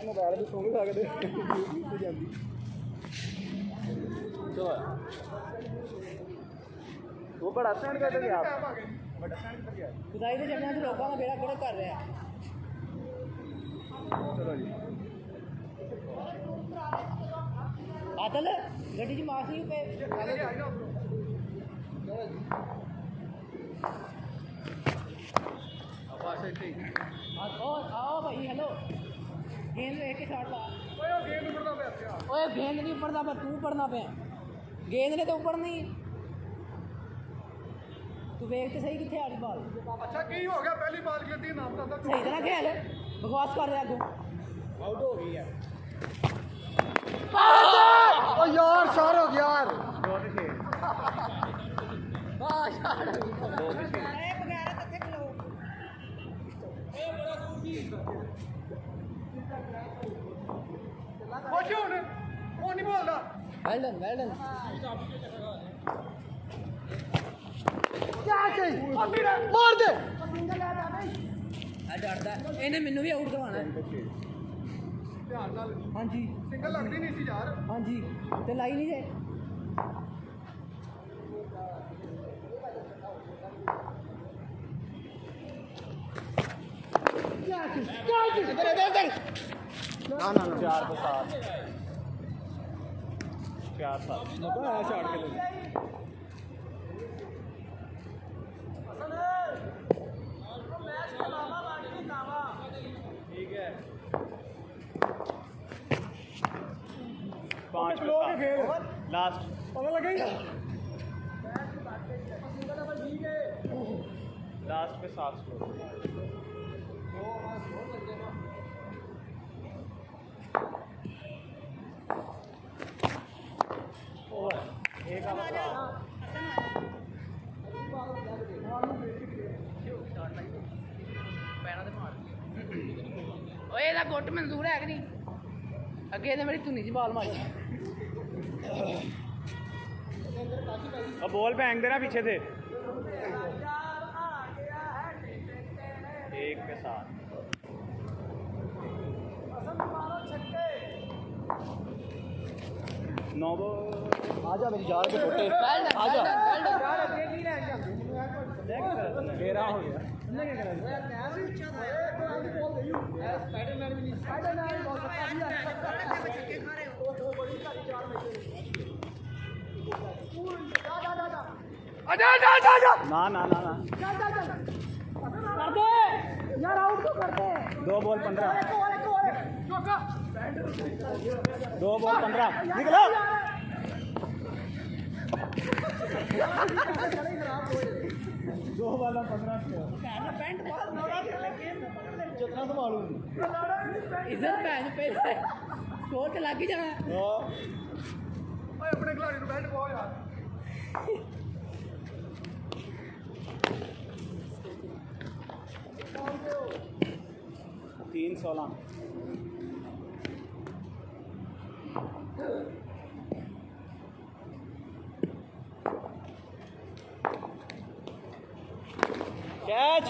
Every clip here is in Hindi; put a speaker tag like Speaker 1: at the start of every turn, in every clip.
Speaker 1: मोबाइल भी सुन सकते वो बड़ा स्टैंड कर गया बड़ा स्टैंड कर गया खुदाई के चक्करों में लोगों का बेड़ा गर्क कर रहे हैं। चलो जी आदल गड्डी च मास्क नहीं पे आओ भाई हेलो गेंद लेके शॉट ला ओए गेंद नहीं पड़ता पर तू पड़ना पे गेंद ने तो ऊपर नहीं तू देख तो सही कितने आड़ी बाल
Speaker 2: अच्छा की हो गया पहली बाल गिरती नाम का
Speaker 1: सही तरह खेल बकवास कर रहा तू आउट हो गई है
Speaker 2: ओ यार शॉट हो गया यार
Speaker 1: वाह शॉट दो पे अरे बगैर तक खलो ए बड़ा दूर थी
Speaker 2: खुश हो ने वो नहीं बोलदा
Speaker 1: वेल डन
Speaker 2: क्या चाहिए मार दे
Speaker 1: आ डरदा ਇਹਨੇ ਮੈਨੂੰ ਵੀ ਆਊਟ ਕਰਵਾਉਣਾ
Speaker 2: ध्यान नाल
Speaker 1: ਹਾਂਜੀ
Speaker 2: सिंगल लगदी नहीं सी यार
Speaker 1: ਹਾਂਜੀ ਤੇ ਲਾਈ ਨਹੀਂ ਜੇ
Speaker 2: ना 4 पे 7 4 7 मजा आया शॉट के लिए ठीक है 5 पे 7 लास्ट पता लगेगा लास्ट पे 7 स्कोर एक
Speaker 1: ओए ਇਹਦਾ ਗੁੱਟ ਮਨਜ਼ੂਰ ਹੈ ਕਿ ਨਹੀਂ ਅੱਗੇ ਇਹਨੇ ਮੇਰੀ ਧੁਨੀ 'ਚ ਬਾਲ ਮਾਰੀ
Speaker 2: अब बॉल फेंक देना पीछे से 1 पे 7 9 आजा मेरी जान के छोटे आजा मेरा हो गया ना ना ना ना
Speaker 1: कर दे यार आउट तो कर दे
Speaker 2: 2 बॉल 15 2 बॉल 15 निकलो 2 बॉल 15
Speaker 1: पैंट
Speaker 2: जितना संभालू
Speaker 1: इधर पैन पे स्कोर तो लग ही जाना
Speaker 2: अपने खिलाड़ी को बैठ पाओ यार तीन 16 कैच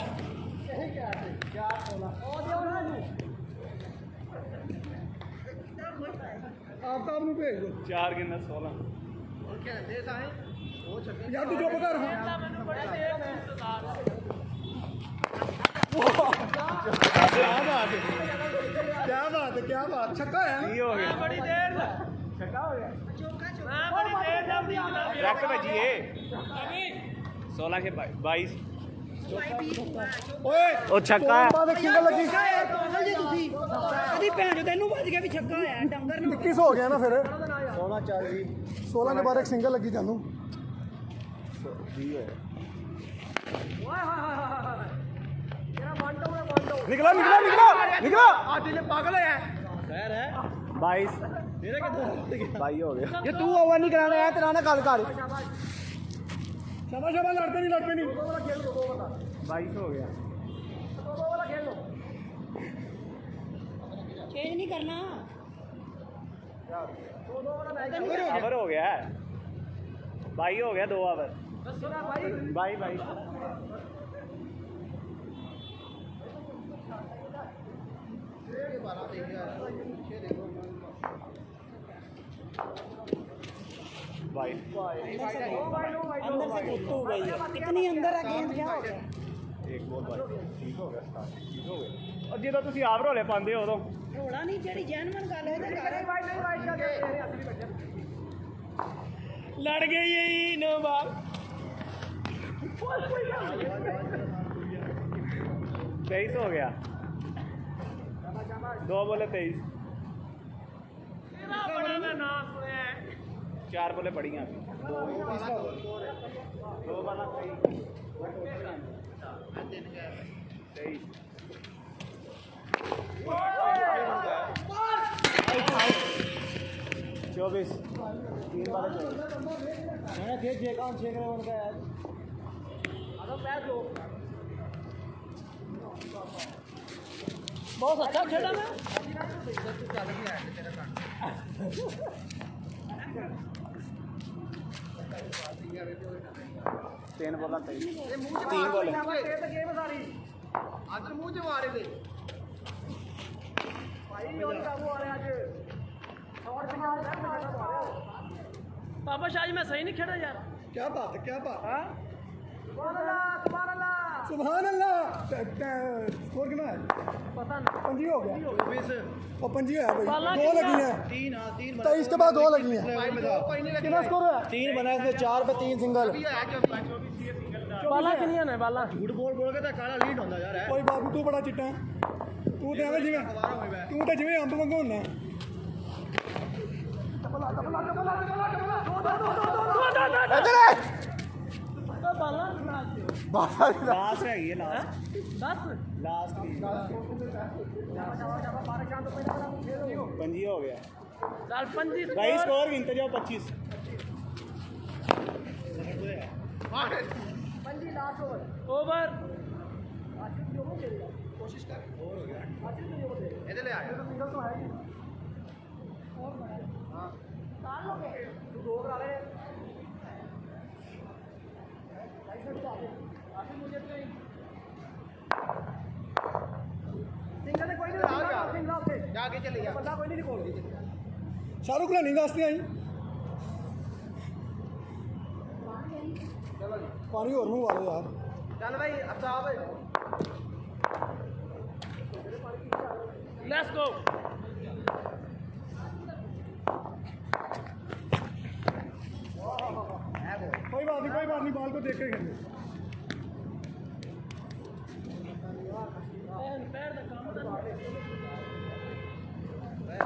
Speaker 2: आफ्ताब ਨੂੰ ਭੇਜ ਦੋ 4 गेंद 16 यार तू चुप कर क्या बात छक्का है हो गया बड़ी देर छक्का हो गया हां बड़ी देर जल्दी रख बजिए 16 के 22 ओए ओ छक्का बाद सिंगल लगी
Speaker 1: ਪਾਗਲ ਜੀ ਤੁਸੀਂ ਕਦੀ ਭੈਣ ਜੋ ਤੈਨੂੰ ਵੱਜ ਗਿਆ ਵੀ ਛੱਕਾ ਹੋਇਆ ਡੰਗਰ ਨੂੰ
Speaker 2: 21 हो गया ना फिर 16 40 16 के बाद एक सिंगल लगी जानू 20 है निकला निकला निकला निकला आज ये पागल है खैर है 22 तेरे के 22 हो गया
Speaker 1: ये तू ओवर नहीं कराना है तेरा ना गल कर
Speaker 2: शाबाश शाबाश लड़ते नहीं 22 हो गया
Speaker 1: चेंज नहीं करना
Speaker 2: ओवर हो गया 22 हो गया 2 ओवर 22 22 वाइट
Speaker 1: अंदर से गुत्तू गई है इतनी अंदर है गेंद क्या हो गया
Speaker 2: एक बॉल वाइट ठीक हो गया ठीक हो गया और ਜਦੋਂ ਤੁਸੀਂ ਆਪ ਰੋਲੇ ਪਾਉਂਦੇ ਹੋ ਉਦੋਂ
Speaker 1: ਰੋਲਾ ਨਹੀਂ ਜਿਹੜੀ ਜੈਨੂਇਨ ਗੱਲ ਹੈ ਤੇ ਕਰ
Speaker 2: लड़ गई यही नो बाल 23 हो गया 2 बोले 23 4 बोले पड़ी हैं 2 वाला 24 3 वाले मैंने खेत देखा उन 6 उनका यार
Speaker 1: बहुत अच्छा खेला मैं
Speaker 2: 3 बोला 3 बोले
Speaker 3: ਅੱਜ ਮੂੰਹ ਚ ਮਾਰੇ ਦੇ ਭਾਈ ਉਹ ਕਾਬੂ ਆ ਰਿਹਾ ਅੱਜ
Speaker 1: पापा शाह मैं सही नहीं खेला यार
Speaker 3: क्या बात है क्या बात
Speaker 1: हाँ
Speaker 3: सुभान अल्लाह स्कोर कितना है
Speaker 1: पता नहीं
Speaker 3: पंजी हो गया और पंजी है भाई
Speaker 1: बाला
Speaker 3: 2 लगी हैं 23 के बाद 2 लगी हैं कितना स्कोर है
Speaker 2: 3 बना इसमें 4 पे 3 सिंगल
Speaker 1: बाला किनिया ने बाला
Speaker 3: झूठ बोल बोल के तो काला लीड होता जा रहा है कोई बाबू तू बड़ा चिट्टा तू तो एवं जिवें तू तो जिवें अंब वांगू होना
Speaker 2: लास्ट है ये लास्ट
Speaker 1: 10
Speaker 2: लास्ट पंजी हो गया
Speaker 1: चल 25
Speaker 2: भाई स्कोर गिनते जाओ 25
Speaker 1: ओवर
Speaker 3: कोशिश कर और हो गया इधर ले आ सिंगल तो है हां तू 2 करा ले सिंगल कोई नहीं सिंगल से जाके चले गया बंदा कोई नहीं खोल शाहरुख ने नहीं वास्ते आई पानी और मुंह वाले यार चल भाई अफ्ताब
Speaker 1: लेट्स गो
Speaker 3: कोई बात नहीं बॉल को देख के खेलो
Speaker 1: पैर दा काम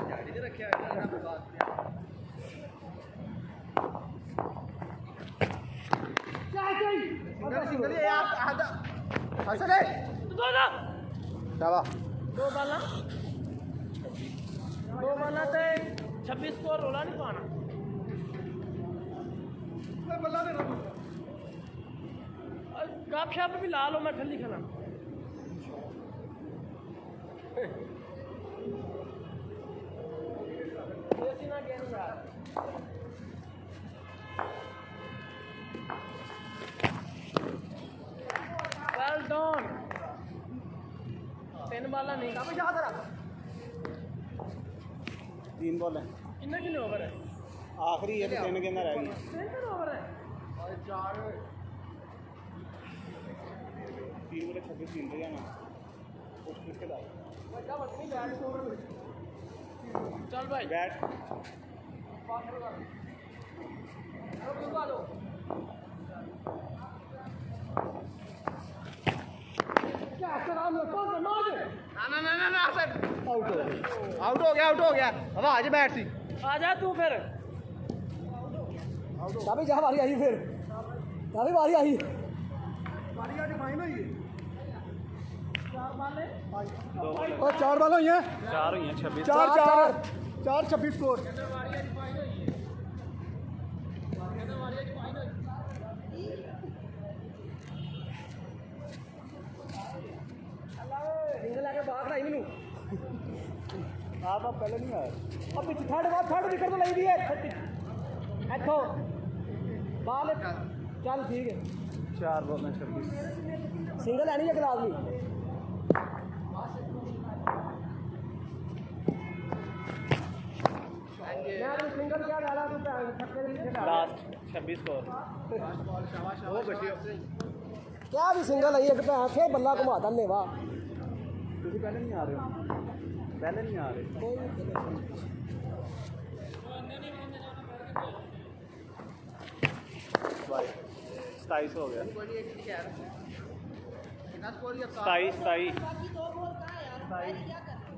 Speaker 3: झाड़ी ते रखया है ना बात सिंगल यार आधा हसन है
Speaker 1: दो ना
Speaker 3: शाबा
Speaker 1: 2 बाला 2 बाला ते 26 स्कोर रोला नहीं पाना
Speaker 3: बल्ला दे
Speaker 1: गप शप भी ला लो मैं ठल्ली खाना देसी ना गेम यार वेल डन 3 बाला नहीं
Speaker 3: अब याद रख
Speaker 2: 3 बॉल है
Speaker 1: इन्ना कितने ओवर है
Speaker 2: आखिरी है तो 3 के अंदर रहेगी
Speaker 1: 3 ओवर है
Speaker 3: और 4
Speaker 2: 3 बोले 26 गिन रहे ना कुछ के बाद
Speaker 1: चल भाई
Speaker 2: बैट
Speaker 3: ना आउट हो गया हवा आज बैट सी
Speaker 1: आ जा तू फिर
Speaker 3: काफी जा बारी आई फिर काफी बारी आई बारी आज फाइन हुई
Speaker 1: 4 बाले
Speaker 3: और 4 बाल हुई हैं
Speaker 2: 4 हुई हैं 26
Speaker 3: 4 26 स्कोर
Speaker 2: आप पहले नहीं आए
Speaker 3: अब पिछ थर्ड विकेट तो लगी दी है इथों बाल चल ठीक है
Speaker 2: 4 बॉल में 26
Speaker 3: सिंगल है नहीं एक लाजमी यार सिंगल क्या डाला तू छक्के के नीचे डाला
Speaker 2: लास्ट 26 स्कोर
Speaker 3: क्या भी सिंगल है एक पे फिर बल्ला घुमाता नेवा
Speaker 2: ਤੁਸੀਂ ਪਹਿਲੇ ਨਹੀਂ ਆ ਰਹੇ ਪਹਿਲੇ ਨਹੀਂ ਆ ਰਹੇ ਬਾਈ 27 हो गया 27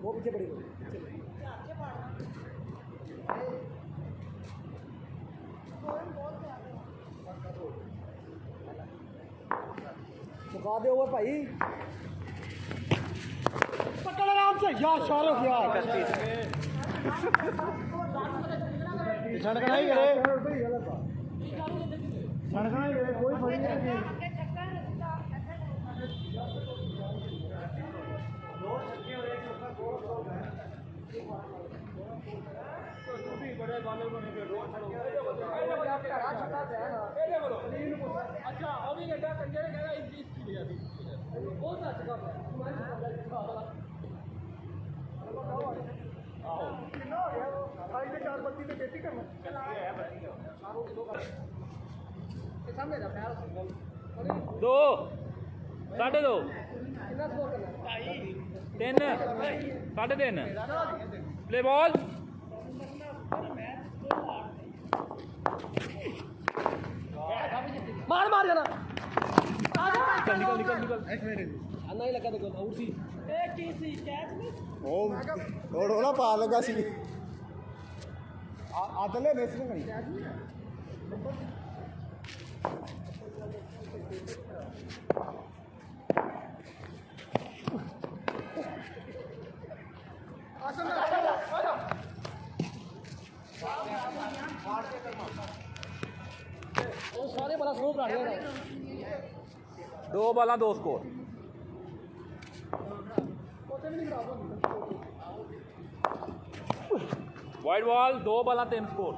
Speaker 3: वो पीछे पड़ी चुका दे ओवर भाई पकड़ आराम से यार शाहरुख यार छड़कना ही करे छड़कना ही करे कोई बड़ी नहीं अच्छा अभी गड्ढा कंजर कहेगा इस चीज की लिया थी बहुत अच्छा काम है कितना हो गया वो भाई ने 4 बत्ती पे खेती करना है बत्ती के सामने जा प्यार
Speaker 2: 2 2.5
Speaker 3: कितना स्कोर करना
Speaker 2: 3 3.5 प्ले बॉल
Speaker 3: मार मार जाना
Speaker 2: निकल निकल निकल
Speaker 3: आना ही लगा देखो आउट सी एक चीज सी कैच में
Speaker 4: ਉਹ ਰੋਲਾ ਪਾ ਲੱਗਾ ਸੀ ਆਦਲੇ ਮਿਸ ਨਹੀਂ ਕਰੀ
Speaker 3: ਉਹ ਸਾਰੇ ਬੜਾ ਸਲੋ ਕਰਾ ਰਿਹਾ
Speaker 2: 2 ਬਾਲਾਂ 2 ਸਕੋਰ वाइड बॉल 2 बाला 3 स्कोर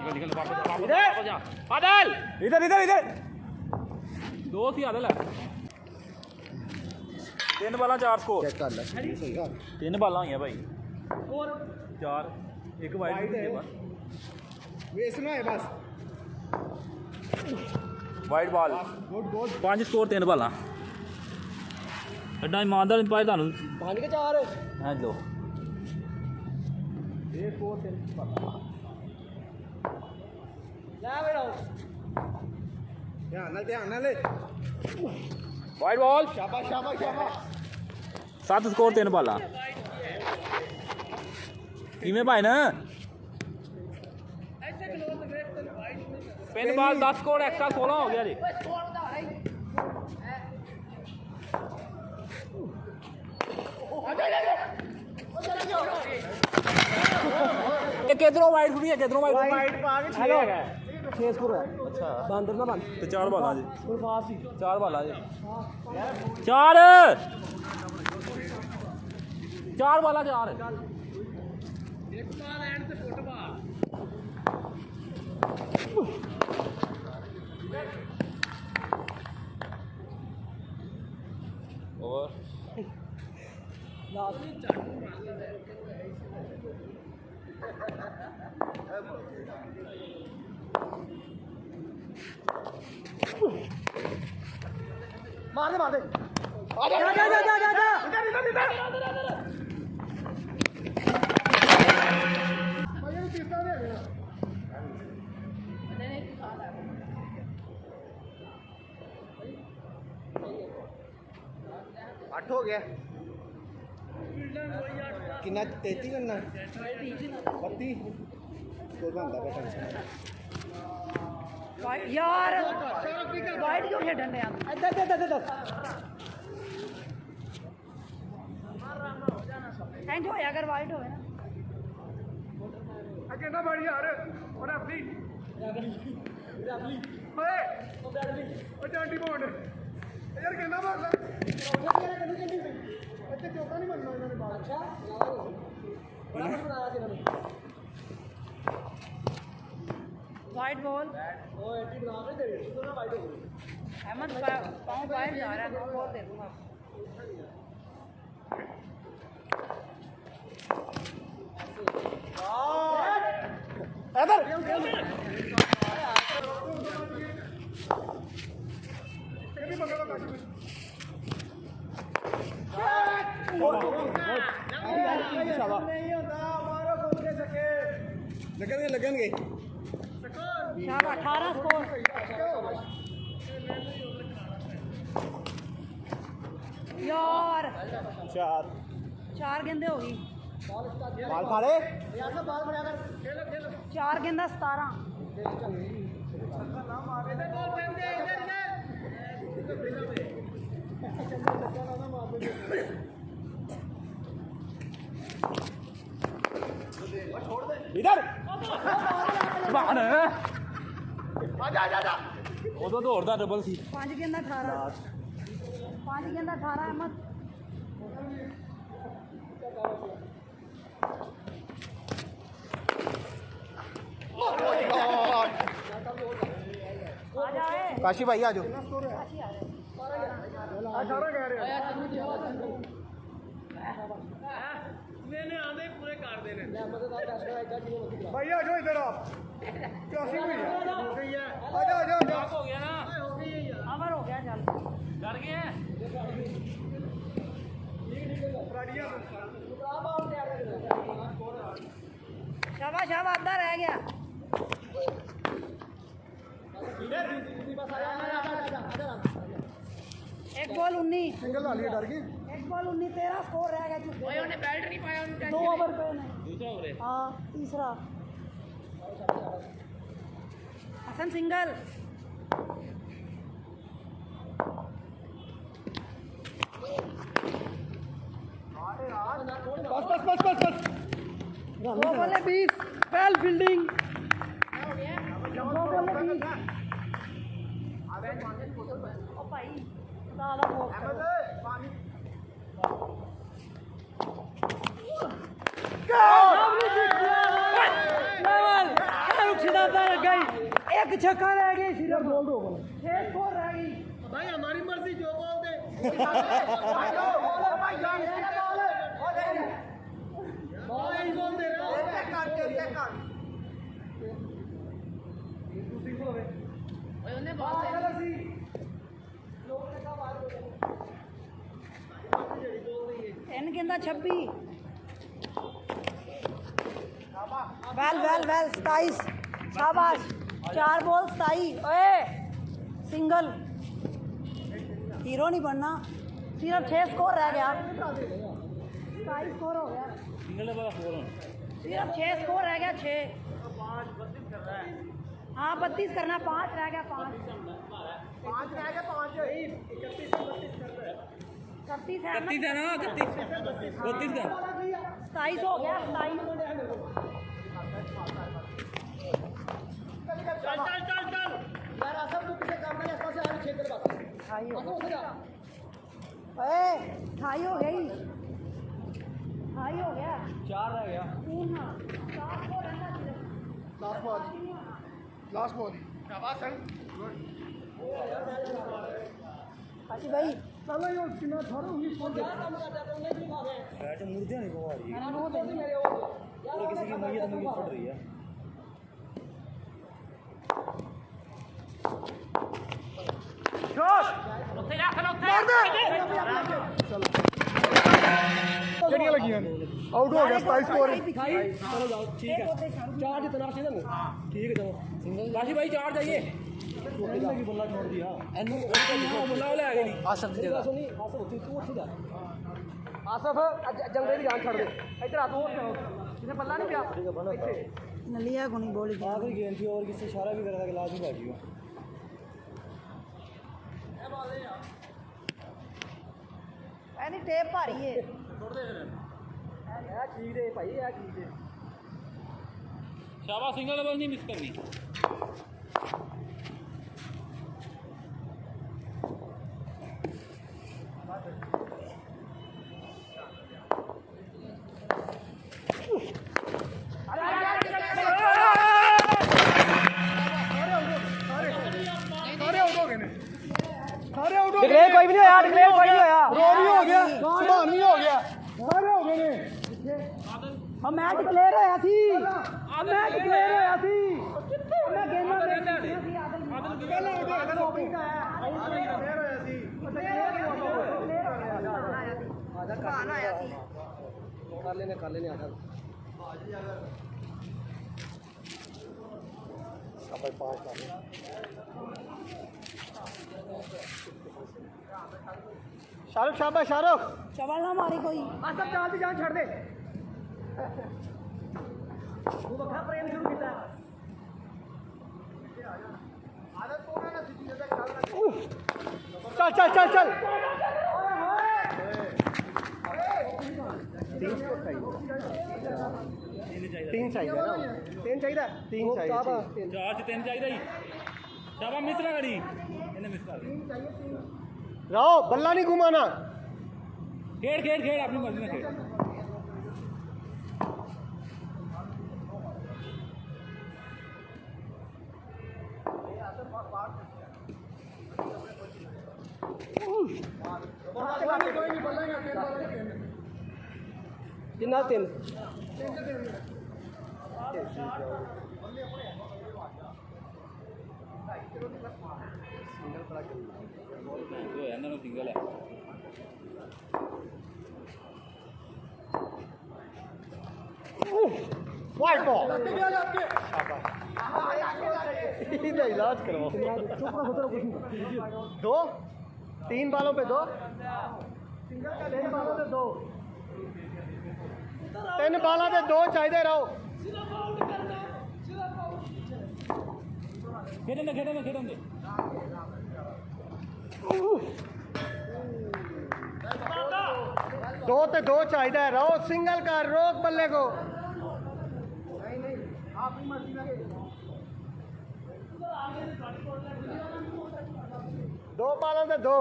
Speaker 2: निकल वापस जा आदल
Speaker 3: इधर इधर इधर
Speaker 2: 2 सी आदल है 3 बाला 4 स्कोर
Speaker 4: ਚੈੱਕ ਕਰ ਲੈ ਸਹੀ ਆ
Speaker 2: 3 ਬਾਲਾਂ ਹੋਈਆਂ ਭਾਈ
Speaker 3: और
Speaker 2: 4 ਇੱਕ ਵਾਈਡ ਹੈ
Speaker 4: ਵੇਸ ਨਾ ਹੈ ਬਸ
Speaker 2: ਵਾਈਡ ਬਾਲ
Speaker 4: ਗੁੱਡ ਗੁੱਡ
Speaker 2: 5 ਸਕੋਰ 3 ਬਾਲਾਂ ਐਡਾ ਇਮਾਨਦਾਰ ਨਹੀਂ ਪਾਏ ਤੁਹਾਨੂੰ
Speaker 3: 5 के 4
Speaker 2: ਹੈ ਲੋ ਇਹ ਸਕੋਰ 3 ਬਾਲਾਂ
Speaker 3: ਲੈ बेटा
Speaker 4: ਧਿਆਨ ਨਾਲ
Speaker 2: ਵਾਈਡ ਬਾਲ
Speaker 4: ਸ਼ਾਬਾਸ਼ ਸ਼ਾਬਾਸ਼ ਸ਼ਾਬਾਸ਼
Speaker 2: 7 ਸਕੋਰ 3 ਬਾਲਾਂ ਕਿਵੇਂ ਭਾਈ ਨਾ ਪਿੰਨ ਬਾਲ 10 ਸਕੋਰ ਐਕਸਟਰਾ 16 ਹੋ ਗਿਆ ਜੀ ਇਹ ਕਿਧਰੋਂ ਵਾਈਡ ਫੁੱਟੀ ਹੈ ਕਿਧਰੋਂ ਵਾਈਡ
Speaker 4: ਪਾ ਕੇ
Speaker 3: हेलो 6 स्कोर है
Speaker 2: ਅੱਛਾ
Speaker 3: बंदर ना बंद
Speaker 2: ਤੇ 4 ਬਾਲਾਂ ਜੀ
Speaker 3: कोई फास्ट ही
Speaker 2: 4 ਬਾਲਾਂ ਜੀ 4 ਬਾਲਾਂ 4
Speaker 3: एक बार एंड से फुटबॉल
Speaker 2: ओवर
Speaker 3: लास्ट मार दे जा जा जा जा जा इधर इधर इधर भाई ये तीसरा दे देना
Speaker 4: 8 ਹੋ ਗਿਆ ਕਿੰਨਾ 33 ਕਰਨਾ 32 ਕੋਈ ਬੰਦਾ ਬੈਠਾ
Speaker 1: यार वाइट क्यों खेडन दे
Speaker 3: इधर इधर इधर
Speaker 1: एंड होया अगर वाइट होवे ना
Speaker 3: अकेला बड़ी यार और अपनी ओए ओ चांटी बॉन्ड यार कहना मार ले ਇੱਥੇ ਚੌਕਾ ਨਹੀਂ ਮੰਨਣਾ ਇਹਨਾਂ ਨੇ ਬਾਹਰ ਅੱਛਾ
Speaker 1: वाइट बॉल अहमद पाँव बाहर जा रहा है, मैं बॉल दे दूंगा।
Speaker 4: लगेंगे
Speaker 1: शाबाश, 18 स्कोर। यार 4 गेंदे होगी।
Speaker 4: बाल फाड़े
Speaker 1: 4 गेंदा 17।
Speaker 2: इधर बाहर आजा उदों दौड़दा डबल सी
Speaker 1: 5 गेंदा 18। 5 गेंदा 18 अहमद। आ जाए
Speaker 4: काशी भाई आ जाओ।
Speaker 1: काशी आ रहे।
Speaker 4: 18 कह रहे
Speaker 2: मैंने आंदे पूरे कर देने
Speaker 4: भाई आ जाओ इधर आप 84 हुई है आ जाओ आ जाओ
Speaker 2: हो गया ना
Speaker 1: अमर हो गया, चल
Speaker 2: डर गए हैं
Speaker 1: शाबाश शाबाश, आधा रह गया। एक बॉल 19।
Speaker 4: सिंगल वाली डर गई।
Speaker 1: एक बॉल 19, 13 स्कोर रह गया। उन्होंने बैट नहीं पाया, 2 ओवर पे
Speaker 2: दूसरा ओवर है।
Speaker 1: हाँ तीसरा। हसन सिंगल।
Speaker 4: बस बस बस बस बस
Speaker 1: 2 बॉले 20। Well fielding. 2 बॉले 20। ओ भाई दादा बहुत एक छक्का रह गई, सिर्फ 6 स्कोर रह गई।
Speaker 4: भाई हमारी मर्जी जो बोल दे
Speaker 1: इन गेंदा 26। Well well well 27। शाबाश, 4 बॉल 27। ओए सिंगल, हीरो नहीं बनना। सिर्फ 6 स्कोर रह गया। 27 स्कोर हो गया।
Speaker 2: सिंगल वाला फोर
Speaker 1: सिर्फ 6 स्कोर रह गया। 6 हाँ 32 करना। 5 रह गया। 5 रह गया। 5 31 है
Speaker 2: 31 है ना 31 32 का
Speaker 1: 27 हो गया। 27
Speaker 4: चल चल चल चल यार आसम तू किसे काम करे ऐसा से आगे क्षेत्र बात
Speaker 1: ढाई हो गया। ओए ढाई हो गई। ढाई हो गया।
Speaker 2: 4 रह गया।
Speaker 1: 4 को रहना सिर्फ।
Speaker 4: लास्ट बॉल शाबाश सन
Speaker 1: काशी भाई
Speaker 4: चलो ये कितना थोड़ा 19 बॉल
Speaker 2: बैट मुर्दे नहीं घुमा रही है पूरे किसी की मैयत मुर्गी फट रही है।
Speaker 4: कितनी लगी हैं आउट हो गया 27 स्कोर
Speaker 2: चलो जाओ ठीक है 4 जितना चाहिए ना ठीक है जाओ काशी भाई 4 जाइए लगी बल्ला छोड़ दिया एनु बल्ला वाले आ गए नहीं
Speaker 3: आसफ की जगह
Speaker 2: सुनी आसफ तू उठ जा
Speaker 3: आसफ जंगले की जान छोड़ दे इधर आ तू जिन्हें बल्ला नहीं पिया
Speaker 1: नलिया गुनी बोली
Speaker 2: आखिरी गेंद थी और किसी इशारा भी कर रहा था कि लाजमी बाजी हो
Speaker 1: ऐनी टेप भारी है।
Speaker 3: ठीक दे भाई ठीक दे
Speaker 2: शाबाश सिंगल डबल नहीं मिस करनी
Speaker 4: ਸਾਰੇ ਆਊਟ ਹੋ
Speaker 3: डिक्लेयर कोई भी नहीं होया डिक्लेयर कोई नहीं होया
Speaker 4: ਰੋ ਵੀ ਹੋ ਗਿਆ ਸੁਭਾਨ ਵੀ ਹੋ ਗਿਆ ਸਾਰੇ ਹੋ ਗਏ ਨੇ
Speaker 1: ਹਾਂ ਮੈਂ ਡਿਕਲੇਅਰ ਹੋਇਆ ਸੀ ਮੈਂ ਡਿਕਲੇਅਰ ਹੋਇਆ ਸੀ ਮੈਂ ਗੇਮਾਂ ਦੇਖਦਾ ਸੀ
Speaker 4: ਪਹਿਲਾਂ ਆਊਟ ਹੋ ਗਿਆ ਸ਼ਾਪਿੰਗ ਫੇਰ ਹੋਇਆ ਸੀ
Speaker 3: कर लेने आजा
Speaker 4: शाहरुख शाबाश शाहरुख
Speaker 1: चवल ना मारी कोई
Speaker 3: सब चाल दी जान छड़ दे तू वखा प्रेम शुरू कीता
Speaker 4: चल चल चल चल तीन चाहिए ना
Speaker 3: तीन चाहिए
Speaker 4: तीन चाहिए
Speaker 2: ਚਾਰ ਚ ਤਿੰਨ ਚਾਹੀਦਾ ਜੀ ਸ਼ਾਬਾ ਮਿਸ ਨਾ ਕਰੀ ਇਹਨੇ ਮਿਸ ਕਰ
Speaker 4: रहो बल्ला नहीं घुमाना
Speaker 2: ਖੇਡ ਖੇਡ ਖੇਡ ਆਪਣੀ ਮਰਜ਼ੀ ਨਾਲ ਖੇਡ
Speaker 3: कितना तीन
Speaker 2: ਇਹਨਾਂ ਨੂੰ ਸਿੰਗਲ ਹੈ
Speaker 4: वाइट बॉल इलाज करवाओ दो तीन बालों पे दो तीन बालों पे दो तीन बालों पे दो चाहिए रहो
Speaker 2: ਖੇਡਣ ਦੇ ਖੇਡਣ ਦੇ ਖੇਡਣ ਦੇ
Speaker 4: दो ते दो चाहिए रहो सिंगल का रोक बल्ले को दो बालों पे दो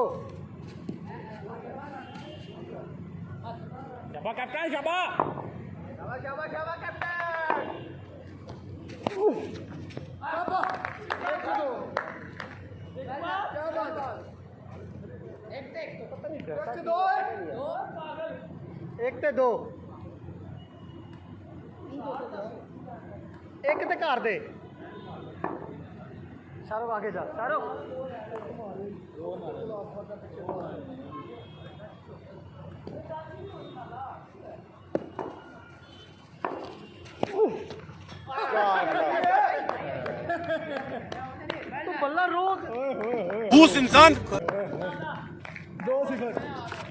Speaker 2: ਸ਼ਾਬਾ ਕੈਪਟਨ ਸ਼ਾਬਾ
Speaker 4: एक ते दो एक ते घर दे शाहरुख आगे जा शाहरुख
Speaker 3: तू बल्ला रोक
Speaker 4: दो सिफर